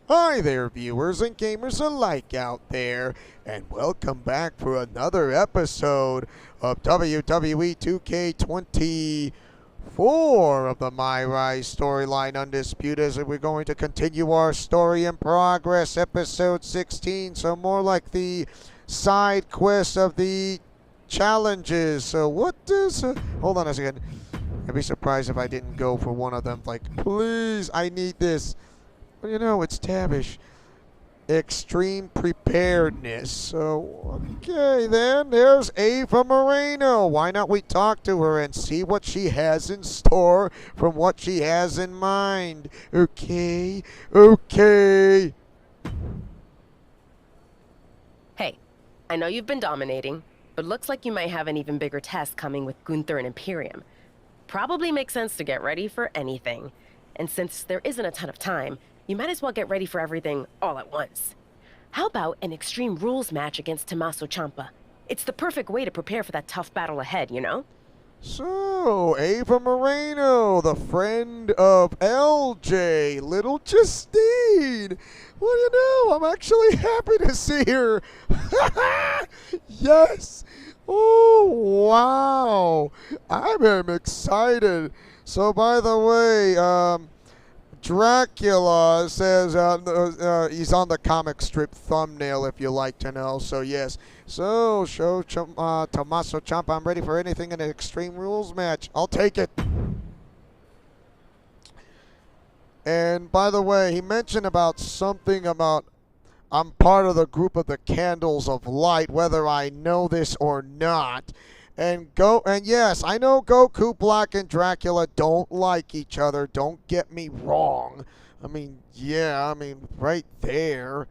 Hi there, viewers and gamers alike out there, and welcome back for another episode of WWE 2K24 of the MyRise storyline Undisputed, as we're going to continue our story in progress, episode 16, so more like the side quest of the challenges. So what does... hold on a second. I'd be surprised if I didn't go for one of them, like, please, I need this. Well, you know, it's Tavish. Extreme preparedness. So, okay, then. There's Ava Moreno. Why not we talk to her and see what she has in store from what she has in mind? Okay? Okay. Hey, I know you've been dominating, but looks like you might have an even bigger test coming with Gunther and Imperium. Probably makes sense to get ready for anything. And since there isn't a ton of time, you might as well get ready for everything all at once. How about an Extreme Rules match against Tommaso Ciampa? It's the perfect way to prepare for that tough battle ahead, you know? So, Ava Moreno, the friend of LJ, Little Justine. Well, you know, I'm actually happy to see her. Yes. Oh, wow. I am excited. So, by the way, Dracula says he's on the comic strip thumbnail if you like to know. So, yes. So, show Tommaso Ciampa, I'm ready for anything in an Extreme Rules match. I'll take it. And, by the way, he mentioned about something about I'm part of the group of the Candles of Light, whether I know this or not. And yes, I know Goku Black and Dracula don't like each other. Don't get me wrong. I mean, yeah, right there.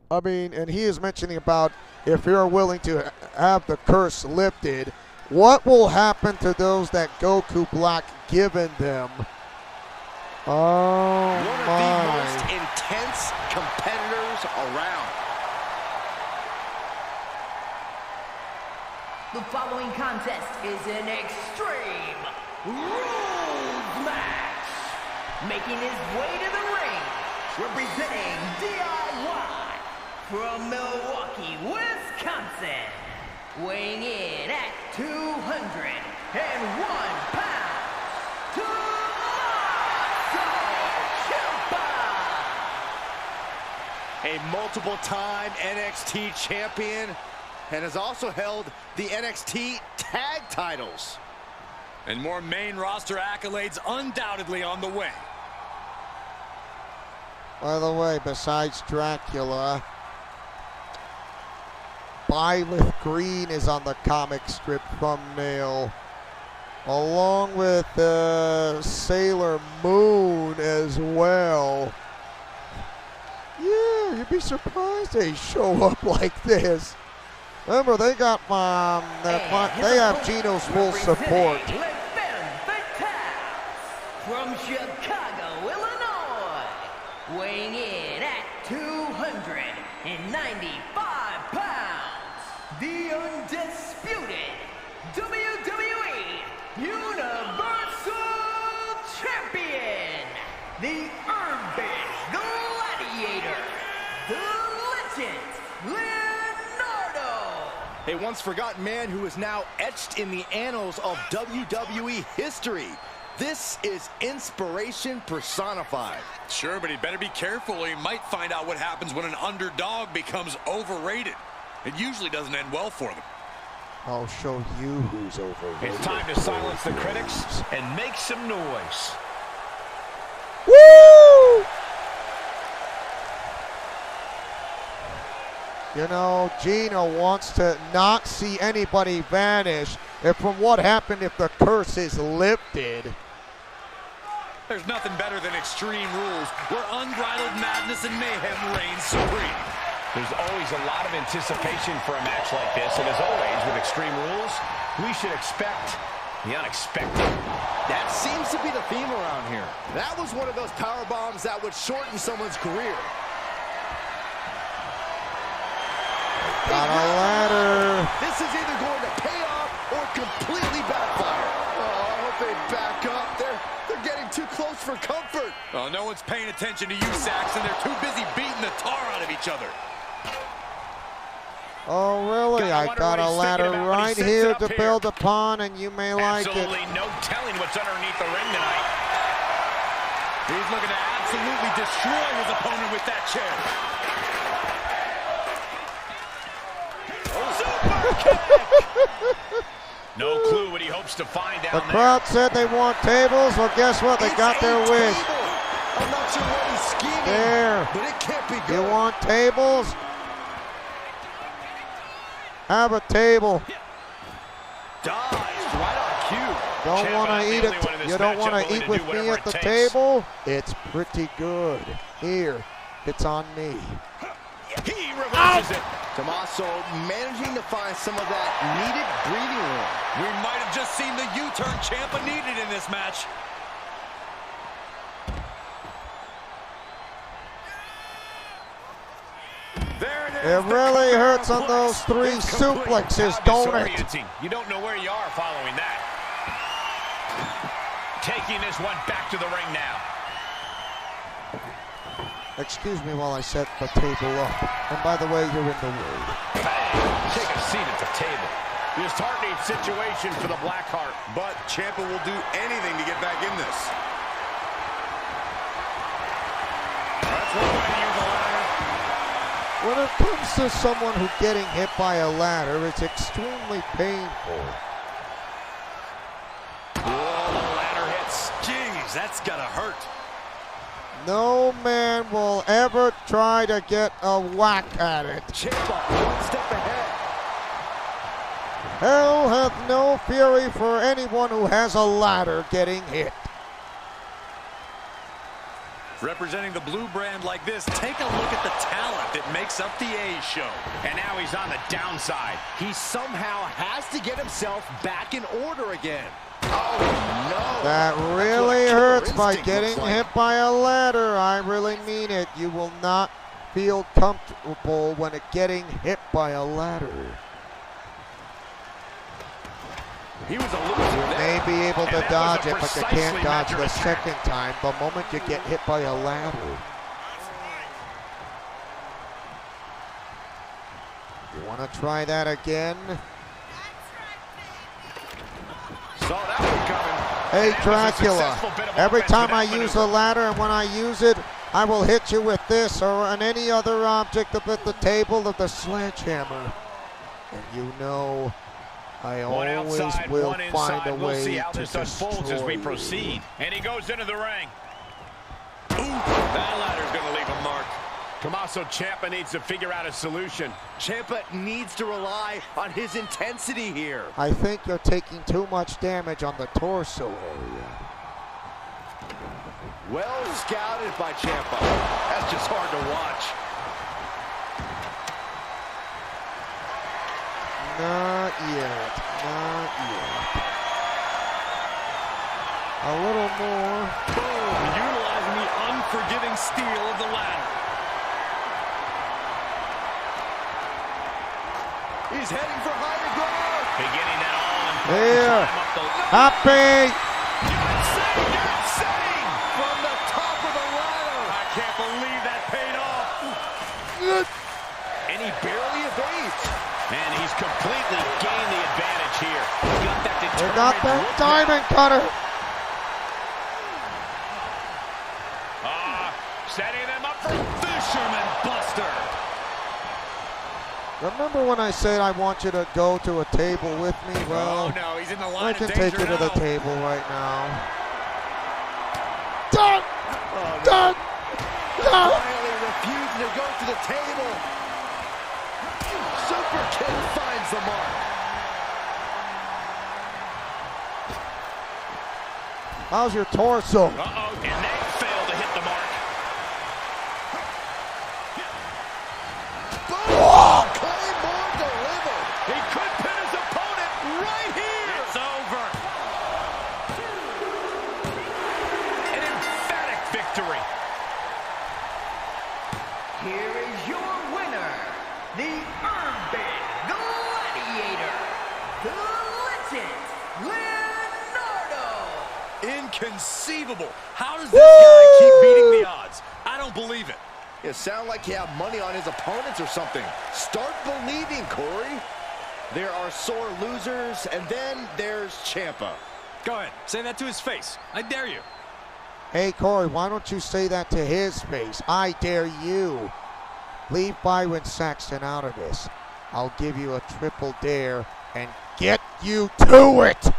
I mean, and he is mentioning about if you're willing to have the curse lifted, what will happen to those that Goku Black given them? Oh, one of the most intense competitors around. The following contest is an Extreme Rules match. Making his way to the ring, representing DIY from Milwaukee, Wisconsin, weighing in at 201 pounds, A multiple-time NXT champion, and has also held the NXT tag titles. And more main roster accolades undoubtedly on the way. By the way, besides Dracula, Byleth Green is on the comic strip thumbnail, along with Sailor Moon as well. Yeah, you'd be surprised they show up like this. Remember, they got they have Geno's full support. From Chicago, Illinois, weighing in at 295 pounds, the undisputed WWE Universal Champion, the Urban Gladiator, the Legend, a once forgotten man who is now etched in the annals of WWE history. This is inspiration personified. Sure, but he better be careful or he might find out what happens when an underdog becomes overrated. It usually doesn't end well for them. I'll show you who's overrated. It's time to silence the critics and make some noise. Woo! You know, Geno wants to not see anybody vanish. And from what happened if the curse is lifted. There's nothing better than Extreme Rules, where unbridled madness and mayhem reigns supreme. There's always a lot of anticipation for a match like this, and as always with Extreme Rules, we should expect the unexpected. That seems to be the theme around here. That was one of those power bombs that would shorten someone's career. Got a ladder. This is either going to pay off or completely backfire. Oh, I hope they back up. They're getting too close for comfort. Oh, no one's paying attention to you, Saxon. They're too busy beating the tar out of each other. Oh, really? I got a ladder right here to build upon, and you may like it. Absolutely no telling what's underneath the ring tonight. He's looking to absolutely destroy his opponent with that chair. No clue what he hopes to find down The there. crowd said they want tables. Well, guess what? They got their wish. I'm not sure what he's scheming, There. but it can't be good. You want tables? Have a table. Dodged right on cue. Don't Champ, want I'm to the eat only it. one in this You don't matchup want to willing eat to with do me whatever at the it takes. table? It's pretty good. Here, it's on me. He reverses it. Tommaso managing to find some of that needed breathing room. We might have just seen the U-turn Ciampa needed in this match. There it is. It really hurts on those three suplexes, How don't it? disorienting. You don't know where you are following that. Taking this one back to the ring now. Excuse me while I set the table up. And by the way, you're in the way. Hey, take a seat at the table. Disheartening situation for the Blackheart. But Ciampa will do anything to get back in this. That's one way to use a ladder. When it comes to someone who's getting hit by a ladder, it's extremely painful. Oh, the ladder hits. Jeez, that's gotta hurt. No man will ever try to get a whack at it. Ciampa one step ahead. Hell hath no fury for anyone who has a ladder getting hit. Representing the blue brand like this, take a look at the talent that makes up the A show. And now he's on the downside. He somehow has to get himself back in order again. Oh, no. That That's really what killer hurts by instinct getting looks like. hit by a ladder. I really mean it. You will not feel comfortable when getting hit by a ladder. He was a loser You may there. be able to And that dodge was it, a but you precisely can't dodge the measured attack. second time the moment you get hit by a ladder. You want to try that again? Saw that one coming. Hey, That was a Dracula, successful bit of every offense time with I that use maneuver. a ladder, and when I use it, I will hit you with this or on any other object up at the table of the sledgehammer. And you know, I One always outside, will one find inside. a We'll way see how to this unfolds as we destroy you. proceed. And he goes into the ring. Ooh, that ladder's going to leave a mark. Tommaso Ciampa needs to figure out a solution. Ciampa needs to rely on his intensity here. I think you're taking too much damage on the torso area. Well scouted by Ciampa. That's just hard to watch. Not yet. Not yet. A little more. Boom, utilizing the unforgiving steel of the ladder. He's heading for higher ground. Beginning that all-important Here. climb up the ladder. Happy! You're insane! You're insane! From the top of the ladder. I can't believe that paid off. And he barely evades. And he's completely gained the advantage here. He's got that They determined got that look diamond cutter. setting them up for Fisherman Buster. Remember when I said I want you to go to a table with me? Well, Oh no, he's in the I line can of take danger you to the now. table right now. Done! Oh, no. Done! Done! Finally refusing to go to the table. Super kick finds the mark. How's your torso? Uh-oh, and they fail to hit the mark. Boom! Claymore delivered. He could pin his opponent right here. It's over. An emphatic victory. Here is your winner, the Urban Gladiator, the Legend, Leonardo. In Inconceivable. How does this guy keep beating the odds? I don't believe it. You sound like you have money on his opponents or something. Start believing, Corey. There are sore losers, and then there's Ciampa. Go ahead. Say that to his face. I dare you. Hey, Corey, why don't you say that to his face? I dare you. Leave Byron Saxton out of this. I'll give you a triple dare and get you to it.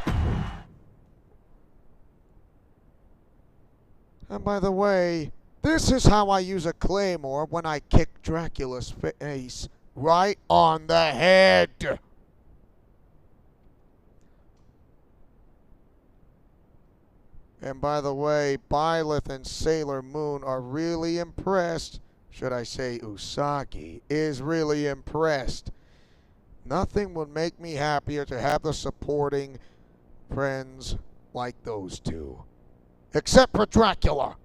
And by the way, this is how I use a claymore when I kick Dracula's face right on the head. And by the way, Byleth and Sailor Moon are really impressed. Should I say Usagi is really impressed. Nothing would make me happier to have the supporting friends like those two. Except for Dracula.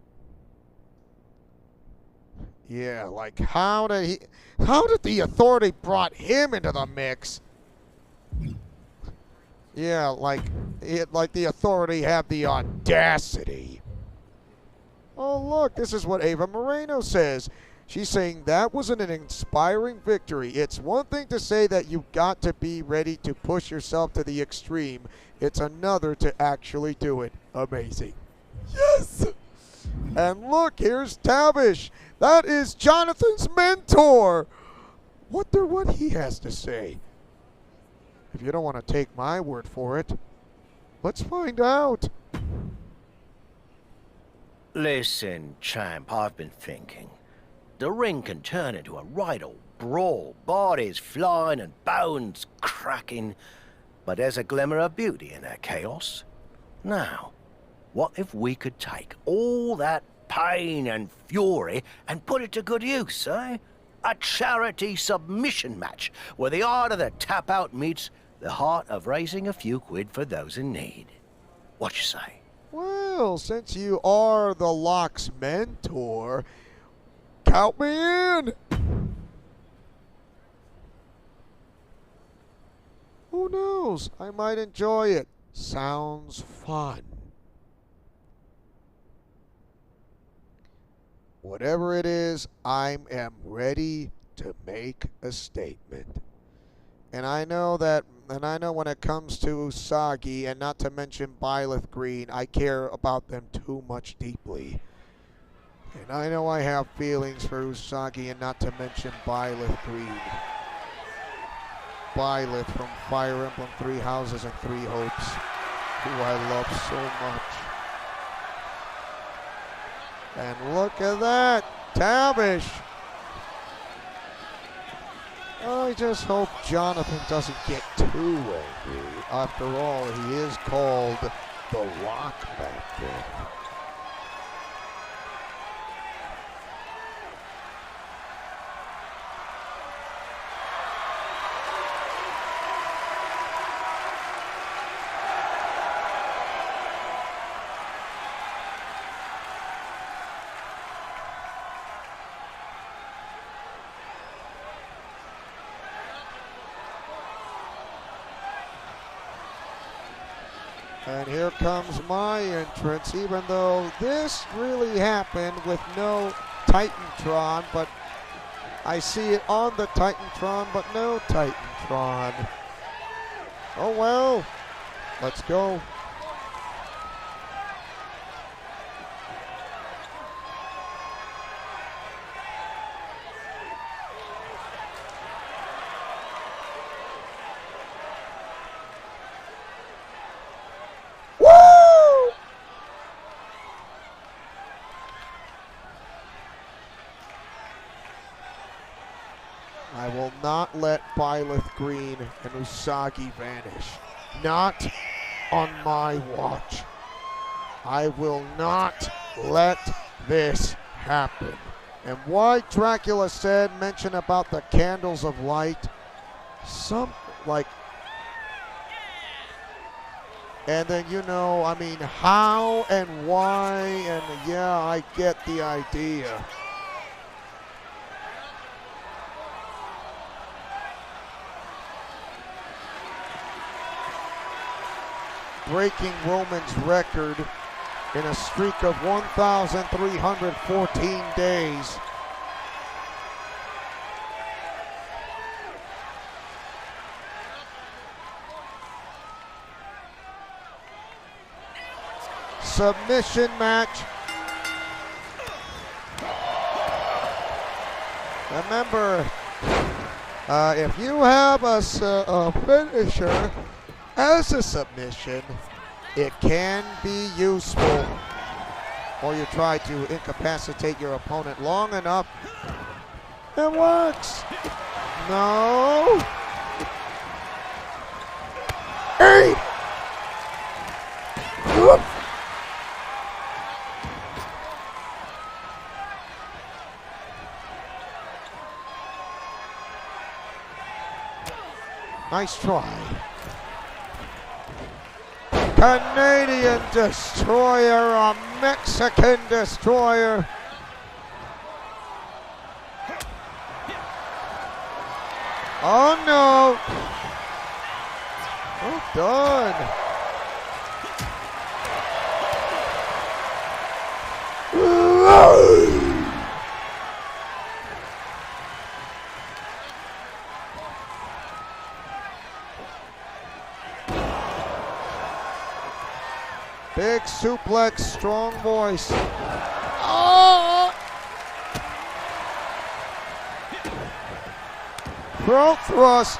Yeah, like how did the Authority brought him into the mix? Yeah, like the Authority had the audacity. Oh, look, this is what Ava Moreno says. She's saying that was an inspiring victory. It's one thing to say that you've got to be ready to push yourself to the extreme. It's another to actually do it. Amazing. Yes! And look, here's Tavish. That is Jonathan's mentor. Wonder what he has to say. If you don't want to take my word for it, let's find out. Listen, champ, I've been thinking. The ring can turn into a right old brawl, bodies flying and bones cracking, but there's a glimmer of beauty in that chaos. Now, what if we could take all that pain and fury and put it to good use, eh? A charity submission match where the art of the tap-out meets the heart of raising a few quid for those in need. What you say? Well, since you are the Lock's mentor, count me in. Who knows? I might enjoy it. Sounds fun. Whatever it is, I am ready to make a statement. And I know when it comes to Usagi, and not to mention Byleth Green, I care about them too much deeply. And I know I have feelings for Usagi, and not to mention Byleth Green. Byleth from Fire Emblem 3 Houses and 3 Hopes, who I love so much. And look at that, Tavish. I just hope Jonathan doesn't get too angry. After all, he is called the Rock back then. And here comes my entrance, even though this really happened with no Titantron, but I see it on the Titantron, but no Titantron. Oh well, let's go. I will not let Byleth Green and Usagi vanish. Not on my watch. I will not let this happen. And why Dracula mentioned about the candles of light, and then, I mean, how and why, and yeah, I get the idea. Breaking Roman's record in a streak of 1,314 days. Submission match. Remember, if you have a finisher as a submission, it can be useful. Or you try to incapacitate your opponent long enough. It works. No. 8. Whoop. Nice try. Canadian destroyer, a Mexican destroyer. Oh no. Well done. Big suplex, strong voice. Oh! Throat thrust.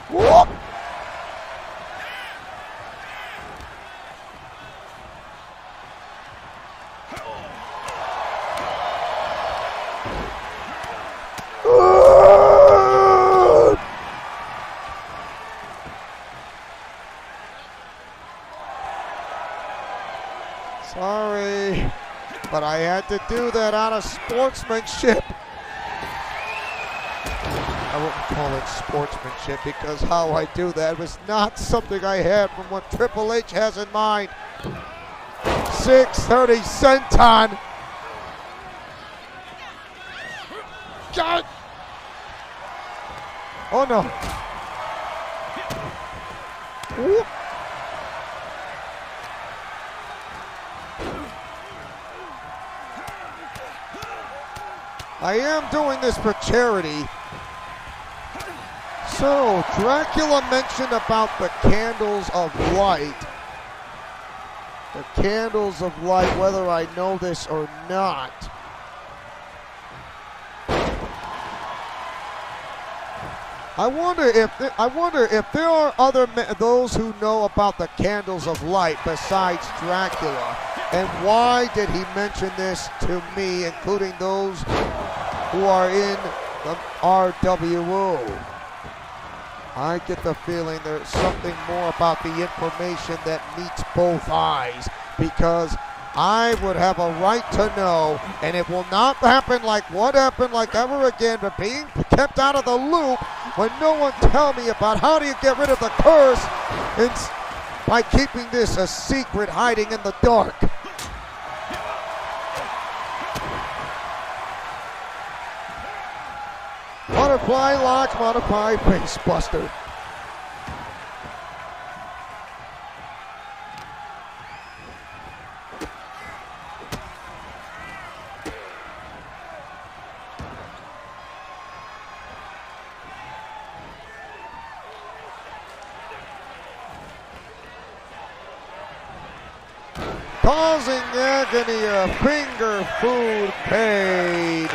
Whoop! Sorry, but I had to do that out of sportsmanship. I wouldn't call it sportsmanship because how I do that was not something I had from what Triple H has in mind. 630 senton. God. Oh no. Whoop. I am doing this for charity. So, Dracula mentioned about the candles of light. The candles of light, whether I know this or not. I wonder if there are other those who know about the candles of light besides Dracula, and why did he mention this to me, including those who are in the RWO? I get the feeling there's something more about the information that meets both eyes, because I would have a right to know, and it will not happen like what happened like ever again, but being kept out of the loop when no one tell me about how do you get rid of the curse by keeping this a secret, hiding in the dark. Butterfly launch, modify face buster. Causing agony, a finger food pain.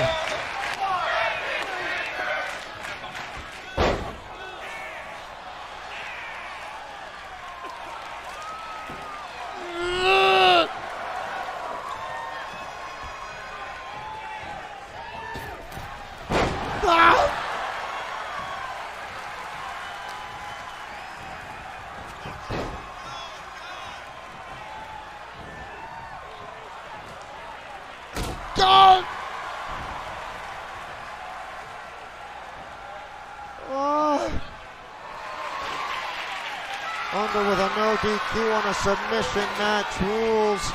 Under with a no DQ on a submission match rules.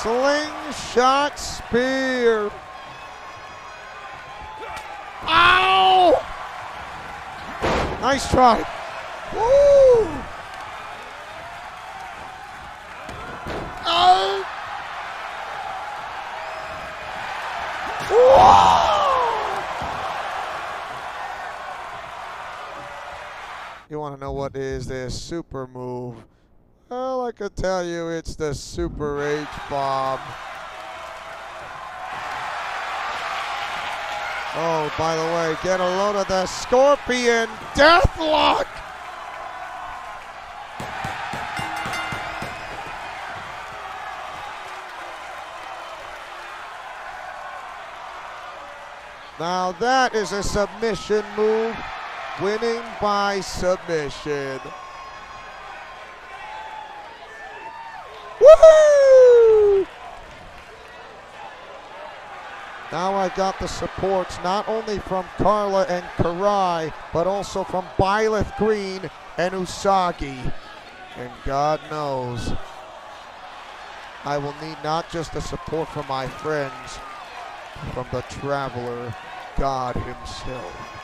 Slingshot spear. Ow! Nice try. Woo! Oh! You want to know what is this super move? Well, I could tell you it's the Super H-Bomb. Oh, by the way, get a load of the Scorpion Deathlock! Now that is a submission move, winning by submission. Woo! Now I got the supports not only from Carla and Karai, but also from Byleth Green and Usagi. And God knows, I will need not just the support from my friends, from the Traveler God himself.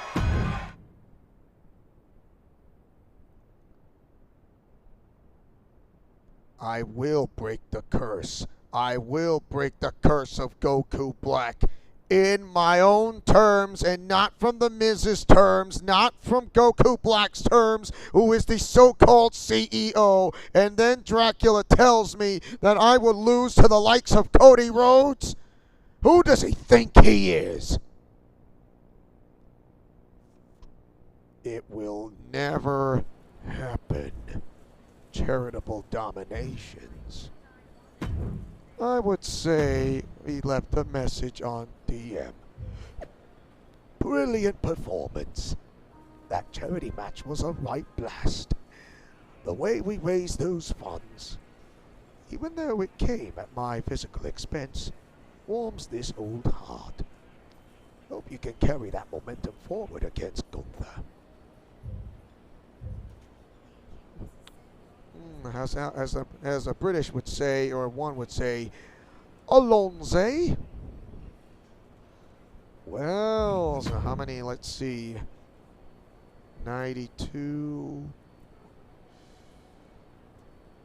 I will break the curse. I will break the curse of Goku Black in my own terms and not from the Miz's terms, not from Goku Black's terms, who is the so-called CEO. And then Dracula tells me that I will lose to the likes of Cody Rhodes. Who does he think he is? It will never happen. Charitable dominations. I would say he left a message on DM. Brilliant performance. That charity match was a right blast. The way we raised those funds, even though it came at my physical expense, warms this old heart. Hope you can carry that momentum forward against Gunther. As a British would say, or one would say, Alonze. Well, so how many? Let's see. 92,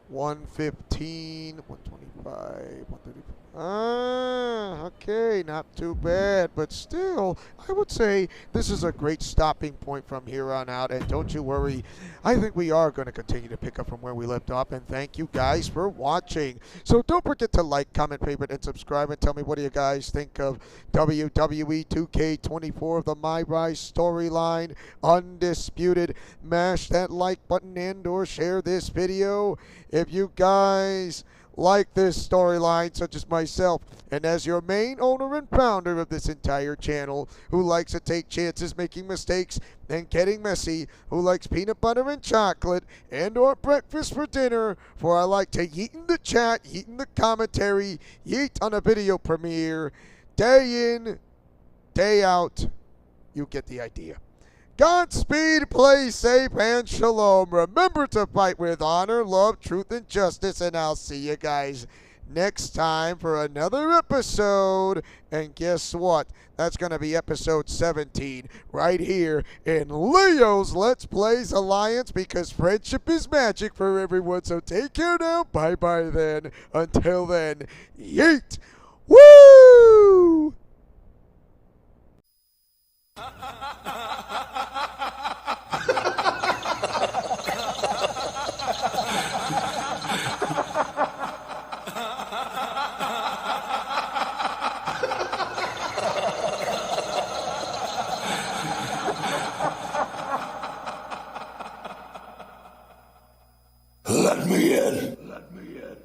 115, 125, 135. Okay, not too bad, but still, I would say this is a great stopping point from here on out, and don't you worry, I think we are going to continue to pick up from where we left off, and thank you guys for watching. So don't forget to like, comment, favorite, and subscribe, and tell me what do you guys think of WWE 2K24 of the MyRise storyline, Undisputed. Mash that like button and or share this video if you guys like this storyline, such as myself, and as your main owner and founder of this entire channel, who likes to take chances making mistakes and getting messy, who likes peanut butter and chocolate and or breakfast for dinner, for I like to yeet in the chat, yeet in the commentary, yeet on a video premiere, day in, day out. You get the idea. Godspeed, play safe, and shalom. Remember to fight with honor, love, truth, and justice, and I'll see you guys next time for another episode. And guess what? That's going to be episode 17 right here in Leo's Let's Plays Alliance, because friendship is magic for everyone. So take care now. Bye-bye then. Until then, yeet. Woo! Let me in. Let me in.